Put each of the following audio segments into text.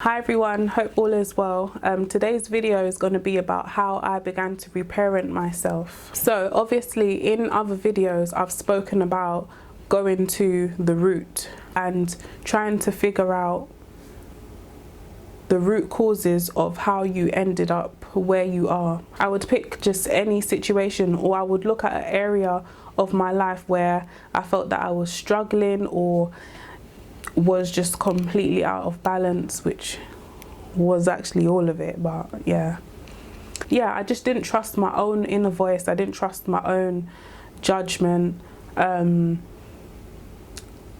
Hi everyone, hope all is well. Today's video is going to be about how I began to reparent myself. So obviously in other videos I've spoken about going to the root and trying to figure out the root causes of how you ended up where you are. I would pick just any situation, or I would look at an area of my life where I felt that I was struggling or was just completely out of balance, which was actually all of it. But yeah, I just didn't trust my own inner voice. I didn't trust my own judgment, and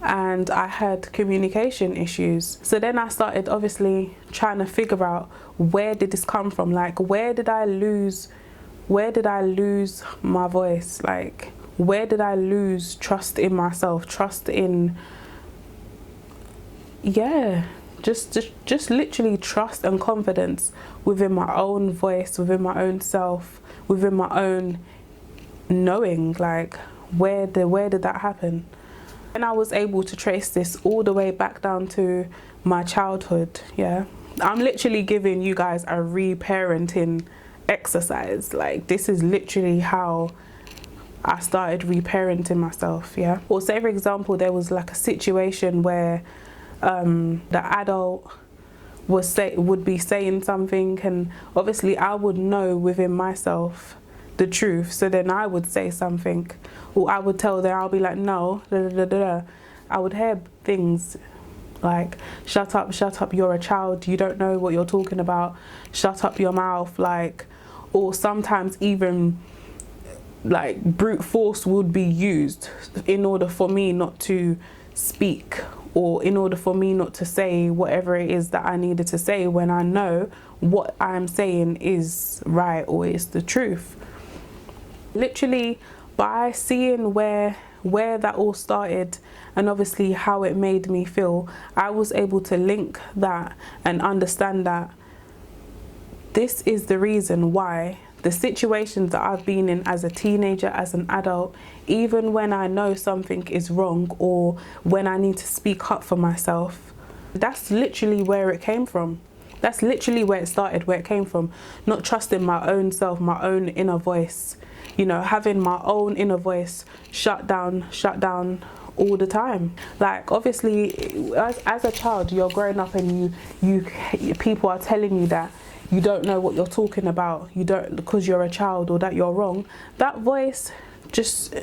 I had communication issues. So then I started obviously trying to figure out, where did this come from? Like, where did I lose my voice? Like, where did I lose trust in myself, trust in, just literally trust and confidence within my own voice, within my own self, within my own knowing. Like, where did that happen? And I was able to trace this all the way back down to my childhood. I'm literally giving you guys a reparenting exercise. Like, this is literally how I started reparenting myself. Or say, for example, there was like a situation where the adult would be saying something, and obviously I would know within myself the truth. So then I would say something, or I would tell them, I'll be like, no, da, da, da, da. I would hear things like, shut up, you're a child, you don't know what you're talking about, shut up your mouth. Like, or sometimes even like brute force would be used in order for me not to speak, or in order for me not to say whatever it is that I needed to say, when I know what I'm saying is right or is the truth. Literally, by seeing where that all started, and obviously how it made me feel, I was able to link that and understand that this is the reason why the situations that I've been in as a teenager, as an adult, even when I know something is wrong or when I need to speak up for myself, that's literally where it came from. That's literally where it started, where it came from. Not trusting my own self, my own inner voice, having my own inner voice shut down all the time. Like, obviously as a child, you're growing up and you people are telling you that you don't know what you're talking about, you don't, because you're a child, or that you're wrong. That voice just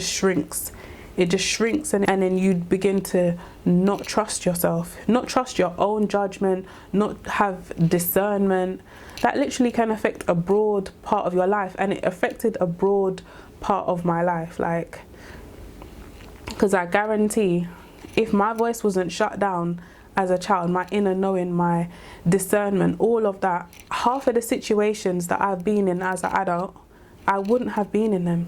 shrinks. It just shrinks, and then you begin to not trust yourself, not trust your own judgment, not have discernment. That literally can affect a broad part of your life, and it affected a broad part of my life. Like, because I guarantee, if my voice wasn't shut down as a child, my inner knowing, my discernment, all of that, half of the situations that I've been in as an adult, I wouldn't have been in them.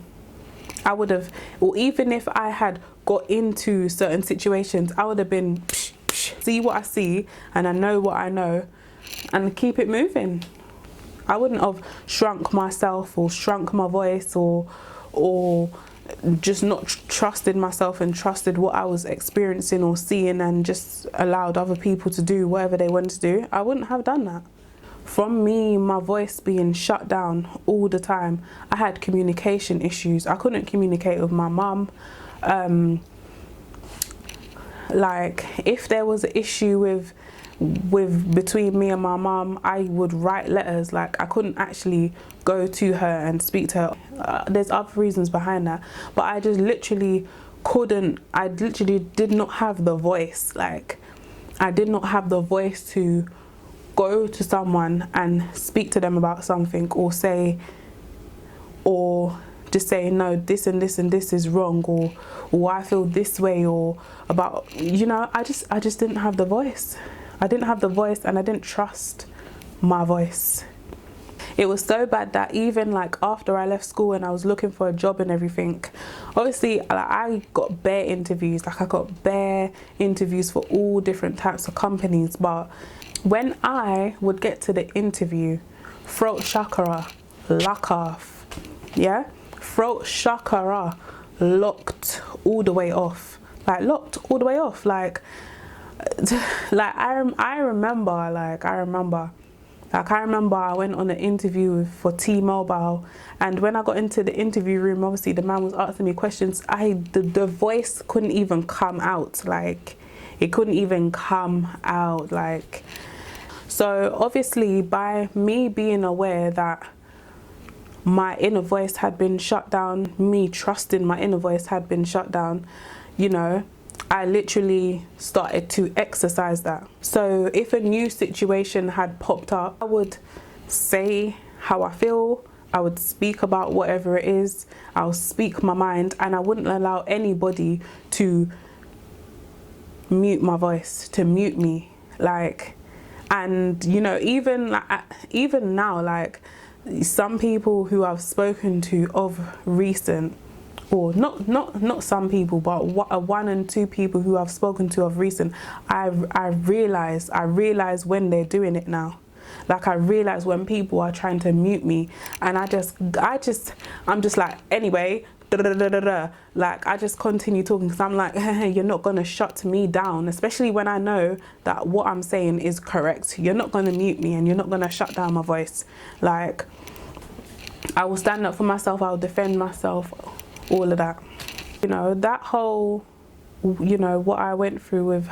I would have, or even if I had got into certain situations, I would have been see what I see and I know what I know, and keep it moving. I wouldn't have shrunk myself or shrunk my voice, or just not trusted myself and trusted what I was experiencing or seeing, and just allowed other people to do whatever they wanted to do. I wouldn't have done that. From me, my voice being shut down all the time, I had communication issues. I couldn't communicate with my mum. Like, if there was an issue between me and my mum, I would write letters. Like, I couldn't actually go to her and speak to her. There's other reasons behind that, but I just literally couldn't. I literally did not have the voice. Like, I did not have the voice to go to someone and speak to them about something, or just say, no, this and this and this is wrong, or I feel this way, or about, I just didn't have the voice. I didn't have the voice, and I didn't trust my voice. It was so bad that even like after I left school and I was looking for a job and everything, obviously like, I got bare interviews. Like, I got bare interviews for all different types of companies, but when I would get to the interview, throat chakra lock off. Throat chakra locked all the way off. Like, locked all the way off. Like, like I remember I went on an interview for T-Mobile, and when I got into the interview room, obviously the man was asking me questions. The voice couldn't even come out, like it couldn't even come out, like. So obviously, by me being aware that my inner voice had been shut down, me trusting my inner voice had been shut down, you know, I literally started to exercise that. So if a new situation had popped up, I would say how I feel, I would speak about whatever it is, I'll speak my mind, and I wouldn't allow anybody to mute my voice, to mute me, like. And you know, even now, like some people who I've spoken to of recent, or not some people, but one and two people who I've spoken to of recent, I realize when they're doing it now. Like I realize when people are trying to mute me, and I'm just like, anyway, like I just continue talking, because I'm like, you're not gonna shut me down, especially when I know that what I'm saying is correct. You're not gonna mute me, and you're not gonna shut down my voice. Like, I will stand up for myself, I will defend myself, all of that. You know, that whole, you know, what I went through with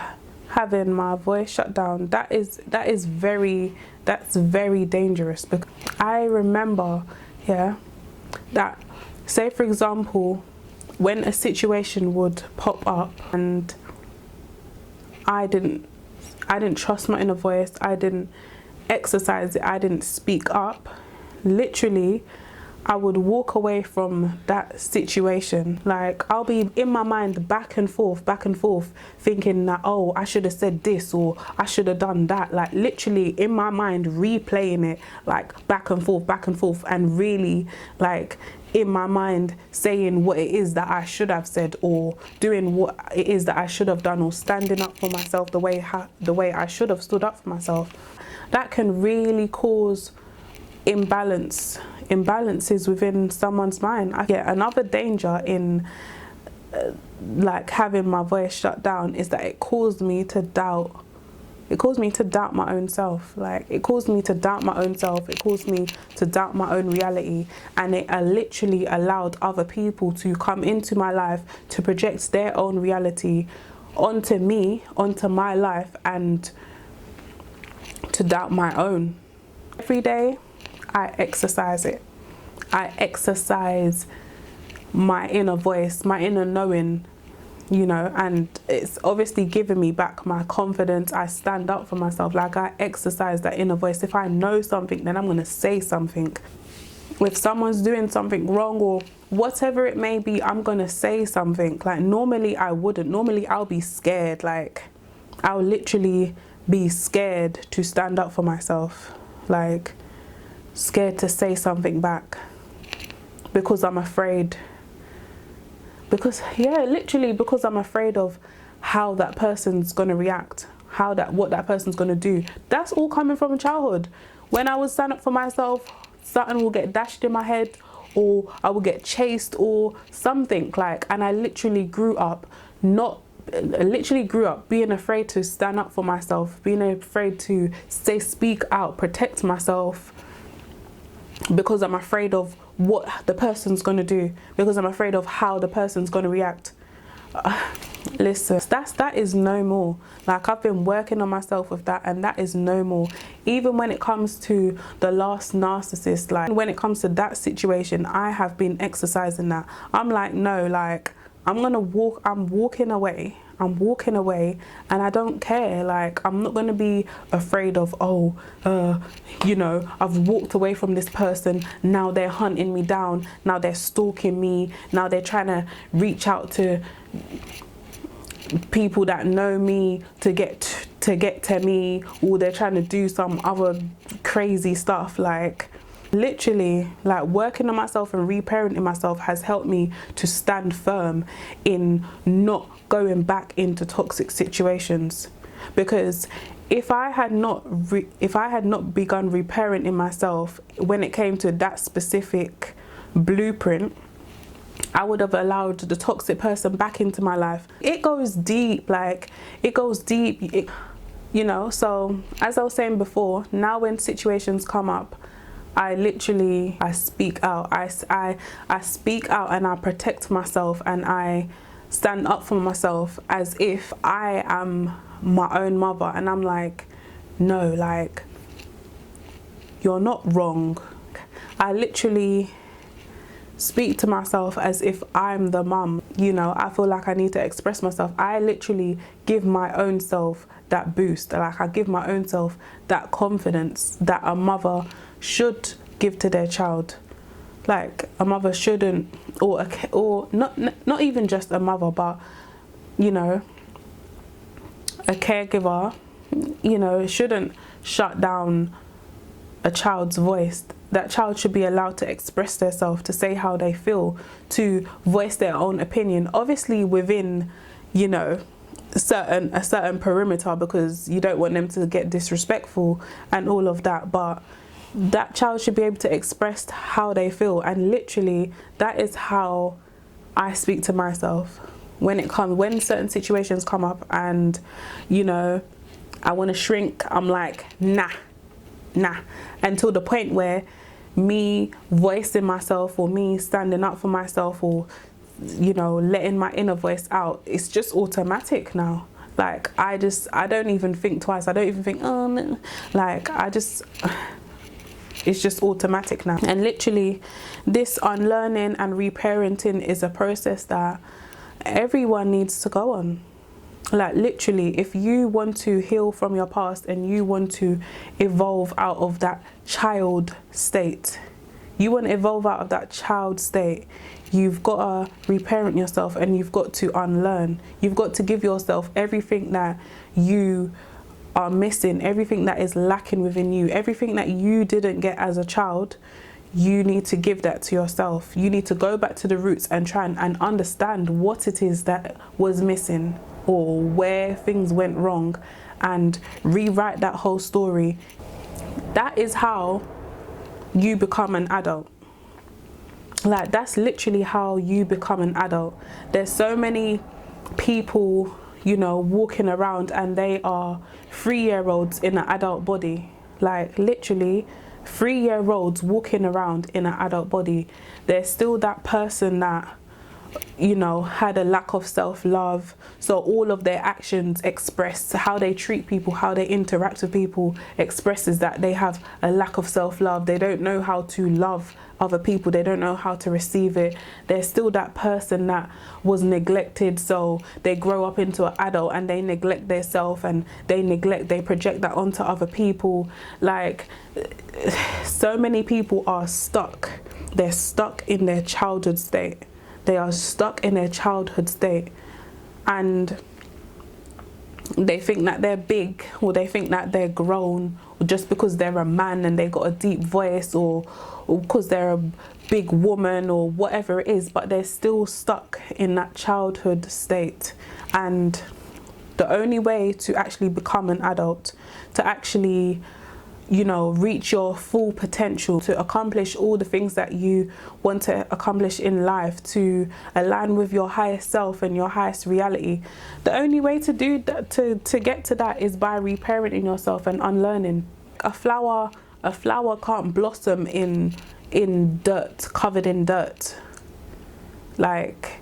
having my voice shut down, that's very dangerous. Because I remember, yeah, that, say for example, when a situation would pop up and I didn't trust my inner voice, I didn't exercise it, I didn't speak up, literally I would walk away from that situation. Like, I'll be in my mind back and forth, thinking that, oh, I should have said this, or I should have done that. Like, literally in my mind, replaying it, like back and forth, and really, like, in my mind, saying what it is that I should have said, or doing what it is that I should have done, or standing up for myself the way I should have stood up for myself. That can really cause imbalances within someone's mind. Another danger in like having my voice shut down is that it caused me to doubt my own self. Like, it caused me to doubt my own self, it caused me to doubt my own reality, and it literally allowed other people to come into my life to project their own reality onto me, onto my life, and to doubt my own. Every day I exercise it. I exercise my inner voice, my inner knowing, you know, and it's obviously given me back my confidence. I stand up for myself. Like, I exercise that inner voice. If I know something, then I'm going to say something. If someone's doing something wrong or whatever it may be, I'm going to say something. Like, normally I wouldn't. Normally I'll be scared. Like, I'll literally be scared to stand up for myself. Like, scared to say something back because I'm afraid. Because I'm afraid of how that person's gonna react, what that person's gonna do. That's all coming from childhood. When I would stand up for myself, something will get dashed in my head, or I will get chased or something, like, and I literally grew up being afraid to stand up for myself, being afraid to speak out, protect myself, because I'm afraid of what the person's gonna do, because I'm afraid of how the person's gonna react. Listen, that is no more. Like, I've been working on myself with that, and that is no more. Even when it comes to the last narcissist, like, when it comes to that situation, I have been exercising that. I'm like, no, like, I'm walking away, and I don't care. Like, I'm not gonna be afraid of, you know, I've walked away from this person, now they're hunting me down, now they're stalking me, now they're trying to reach out to people that know me to get to me, or they're trying to do some other crazy stuff. Like, literally, like, working on myself and reparenting myself has helped me to stand firm in not going back into toxic situations. Because if I had not begun reparenting myself when it came to that specific blueprint, I would have allowed the toxic person back into my life. It goes deep, like it goes deep, you know. So as I was saying before, now when situations come up, I speak out. I speak out and I protect myself and I stand up for myself as if I am my own mother. And I'm like, no, like, you're not wrong. I literally speak to myself as if I'm the mum. You know, I feel like I need to express myself. I literally give my own self that boost. Like, I give my own self that confidence that a mother should give to their child. Like, a mother shouldn't, or not even just a mother, but, you know, a caregiver, you know, shouldn't shut down a child's voice. That child should be allowed to express themselves, to say how they feel, to voice their own opinion, obviously within, you know, a certain perimeter, because you don't want them to get disrespectful and all of that. But that child should be able to express how they feel, and literally that is how I speak to myself when certain situations come up and, you know, I want to shrink. I'm like, nah, until the point where me voicing myself, or me standing up for myself, or, you know, letting my inner voice out, it's just automatic now. Like, I don't even think twice. I don't even think, oh no. Like, it's just automatic now. And literally, this unlearning and reparenting is a process that everyone needs to go on. Like, literally, if you want to heal from your past and you want to evolve out of that child state, you've got to reparent yourself, and you've got to unlearn. You've got to give yourself everything that you are missing, everything that is lacking within you, everything that you didn't get as a child. You need to give that to yourself. You need to go back to the roots and try and understand what it is that was missing, or where things went wrong, and rewrite that whole story. That is how you become an adult. Like, that's literally how you become an adult. There's so many people, you know, walking around and they are 3-year-olds in an adult body. Like, literally 3-year-olds walking around in an adult body. There's still that person that, you know, had a lack of self-love, so all of their actions express how they treat people, how they interact with people, expresses that they have a lack of self-love. They don't know how to love other people, they don't know how to receive it. There's still that person that was neglected, so they grow up into an adult and they neglect themselves, and they project that onto other people. Like, so many people are stuck. They're stuck in their childhood state. They are stuck in their childhood state, and they think that they're big, or they think that they're grown, or just because they're a man and they got a deep voice, or because they're a big woman, or whatever it is, but they're still stuck in that childhood state. And the only way to actually become an adult, to actually, you know, reach your full potential, to accomplish all the things that you want to accomplish in life, to align with your highest self and your highest reality, the only way to do that, to get to that, is by reparenting yourself and unlearning. A flower can't blossom in dirt, covered in dirt. Like,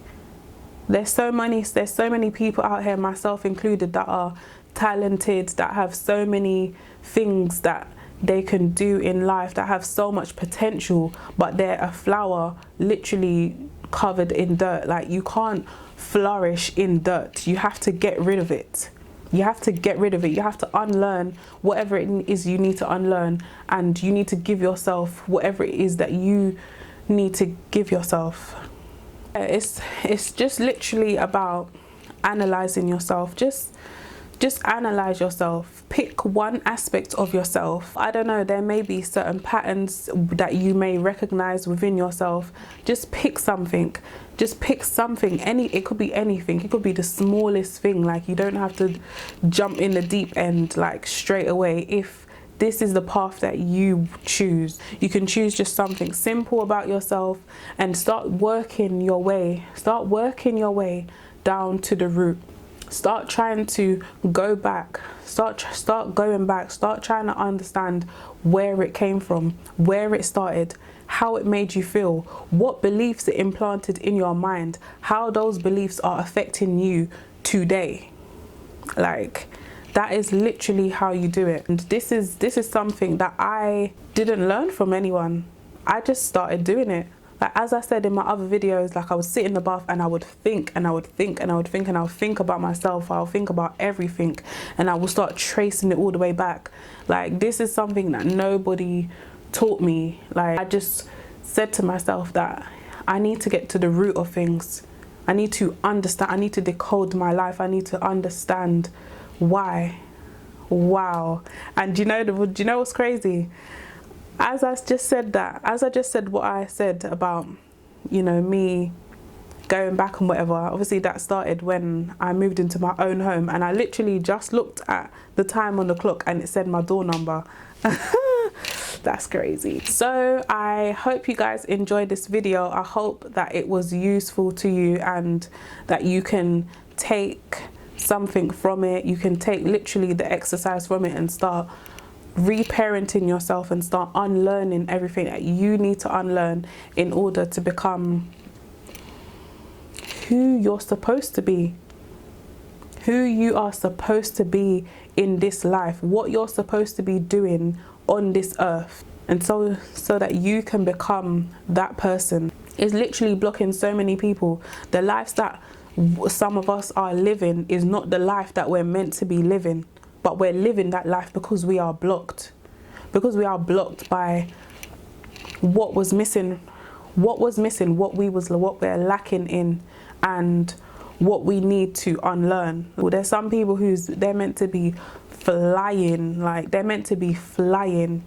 there's so many people out here, myself included, that are talented, that have so many things that they can do in life, that have so much potential, but they're a flower literally covered in dirt. Like, you can't flourish in dirt. You have to get rid of it. You have to get rid of it. You have to unlearn whatever it is you need to unlearn, and you need to give yourself whatever it is that you need to give yourself. It's just literally about analysing yourself. Just analyse yourself. Pick one aspect of yourself. I don't know, there may be certain patterns that you may recognise within yourself. Just pick something. Just pick something. It could be anything. It could be the smallest thing. Like, you don't have to jump in the deep end like straight away. If this is the path that you choose. You can choose just something simple about yourself and start working your way down to the root. Start trying to go back, start going back, start trying to understand where it came from, where it started, how it made you feel, what beliefs it implanted in your mind, how those beliefs are affecting you today. Like, that is literally how you do it. And this is something that I didn't learn from anyone. I just started doing it. Like, as I said in my other videos, like, I would sit in the bath and I would think and I would think and I would think and I would think about myself. I'll think about everything and I will start tracing it all the way back. Like, this is something that nobody taught me. Like, I just said to myself that I need to get to the root of things. I need to understand, I need to decode my life. I need to understand why. Wow. And do you know what's crazy? As I just said what I said about, you know, me going back and whatever, obviously that started when I moved into my own home, and I literally just looked at the time on the clock and it said my door number. That's crazy. So I hope you guys enjoyed this video. I hope that it was useful to you and that you can take something from it. You can take literally the exercise from it and start reparenting yourself and start unlearning everything that you need to unlearn in order to become who you're supposed to be, who you are supposed to be in this life, what you're supposed to be doing on this earth. And so that you can become that person. Is literally blocking so many people. The lives that some of us are living is not the life that we're meant to be living. But we're living that life because we are blocked. Because we are blocked by what was missing, what we're lacking in, and what we need to unlearn. Well, there's some people they're meant to be flying, like they're meant to be flying,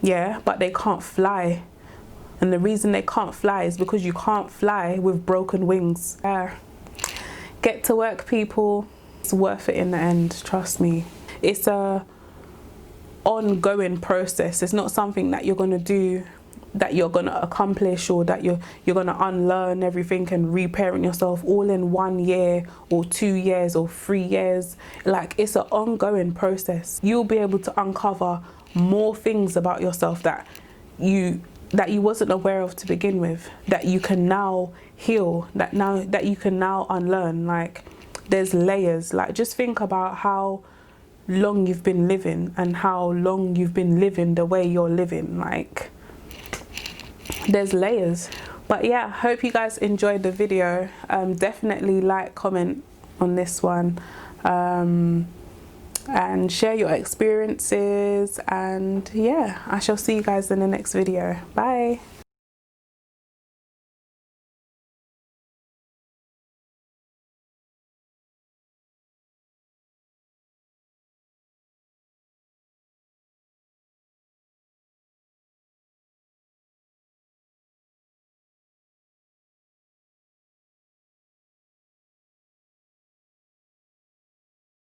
yeah, but they can't fly. And the reason they can't fly is because you can't fly with broken wings. Get to work, people. It's worth it in the end, trust me. It's a ongoing process. It's not something that you're going to do, that you're going to accomplish, or that you're going to unlearn everything and reparent yourself all in 1 year or 2 years or 3 years. Like, it's an ongoing process. You'll be able to uncover more things about yourself that you wasn't aware of to begin with, that you can now heal, that you can now unlearn. Like, there's layers. Like, just think about how long you've been living and how long you've been living the way you're living. Like, there's layers. But yeah, hope you guys enjoyed the video. Definitely like, comment on this one, and share your experiences. And yeah, I shall see you guys in the next video. Bye.